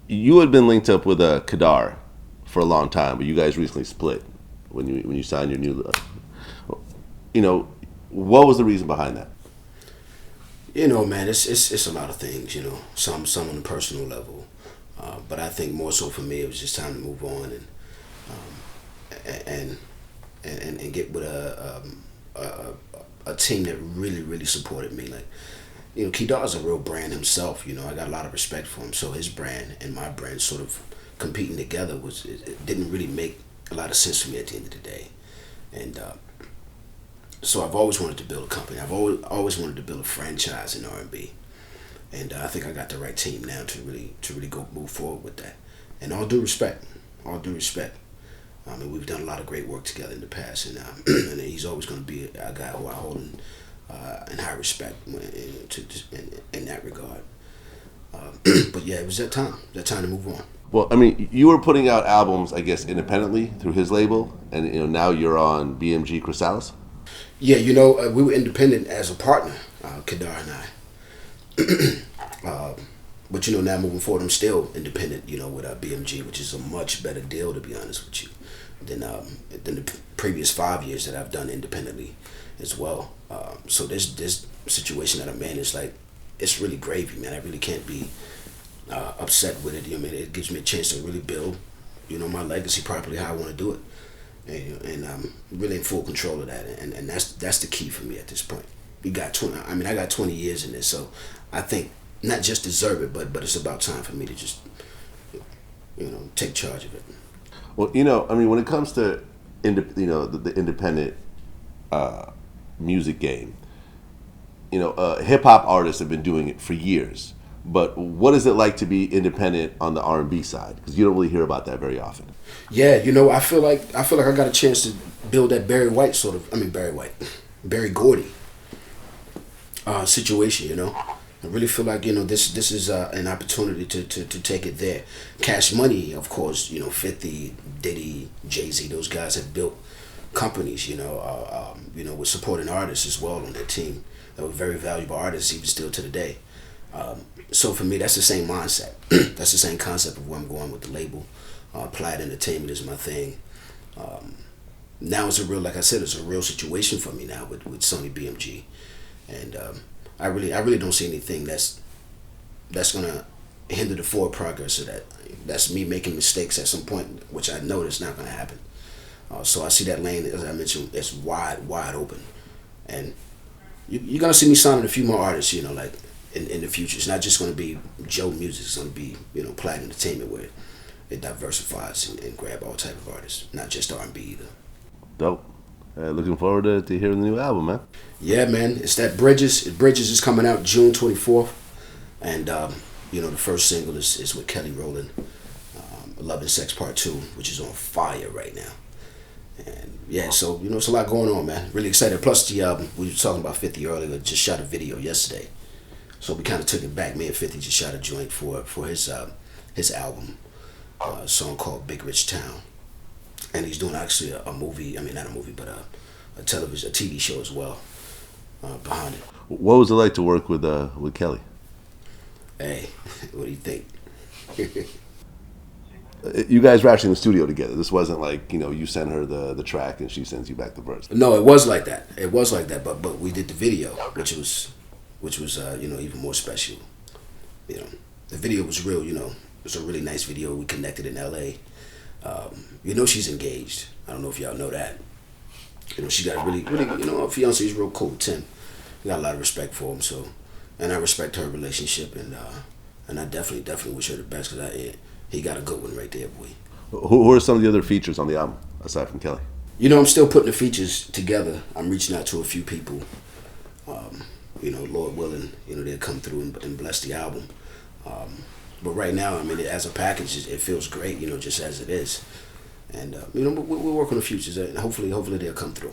You had been linked up with Kadar for a long time, but you guys recently split when you signed your new. You know, what was the reason behind that? Man, it's a lot of things. Some on a personal level, but I think more so for me, it was just time to move on and and get with a team that really supported me. Like, Kedar's a real brand himself. I got a lot of respect for him. So his brand and my brand sort of competing together it didn't really make a lot of sense for me at the end of the day. And so I've always wanted to build a company. I've always wanted to build a franchise in R&B, and I think I got the right team now to really go move forward with that. And all due respect. I mean, we've done a lot of great work together in the past, and and he's always going to be a guy who I hold in high respect in that regard. But yeah, it was that time to move on. Well, I mean, you were putting out albums, I guess, independently through his label, and now you're on BMG Chrysalis. Yeah, we were independent as a partner, Kedar and I. But now moving forward, I'm still independent. With BMG, which is a much better deal, to be honest with you, than the previous 5 years that I've done independently as well. So this situation that I'm in is like, it's really gravy, man. I really can't be upset with it. I mean, it gives me a chance to really build, my legacy properly how I want to do it, and I'm really in full control of that. And that's the key for me at this point. You got 20. I mean, I got 20 years in this, so I think not just deserve it, but it's about time for me to just take charge of it. Well, I mean, when it comes to the independent music game, hip hop artists have been doing it for years. But what is it like to be independent on the R&B side? Because you don't really hear about that very often. Yeah, I feel like I got a chance to build that Barry White sort of. I mean, Barry Gordy situation. I really feel like this is an opportunity to take it there. Cash Money, of course. 50, Diddy, Jay-Z. Those guys have built companies. With supporting artists as well on their team. They were very valuable artists even still to the day. So for me, that's the same mindset. That's the same concept of where I'm going with the label. Plaid Entertainment is my thing. Now like I said, it's a real situation for me now with Sony BMG, and I really don't see anything that's gonna hinder the forward progress of that. That's me making mistakes at some point, which I know that's not gonna happen. So I see that lane, as I mentioned, it's wide open, and you're gonna see me signing a few more artists. Like in the future, it's not just gonna be Joe Music. It's gonna be Plaid Entertainment, where it diversifies and grab all type of artists, not just R&B either. Dope. Looking forward to hearing the new album, man. Yeah, man. It's that Bridges. Bridges is coming out June 24th, and the first single is with Kelly Rowland, Love and Sex Part 2, which is on fire right now. And yeah, so it's a lot going on, man. Really excited. Plus the album, we were talking about 50 earlier. Just shot a video yesterday, so we kind of took it back. Me and 50 just shot a joint for his album, a song called Big Rich Town, and he's doing actually a movie. I mean, not a movie, but a TV show as well behind it. What was it like to work with Kelly? Hey, what do you think? You guys were actually in the studio together. This wasn't like you send her the track and she sends you back the verse. No, it was like that. But we did the video, which was even more special. The video was real. It was a really nice video. We connected in L.A. She's engaged. I don't know if y'all know that. She got a really her fiance is real cool, Tim. We got a lot of respect for him, so, and I respect her relationship, and I definitely wish her the best, because he got a good one right there, boy. Who are some of the other features on the album aside from Kelly? I'm still putting the features together. I'm reaching out to a few people. Lord willing, they'll come through and bless the album. But right now, I mean, as a package, it feels great, just as it is. And we'll work on the futures, and hopefully they'll come through.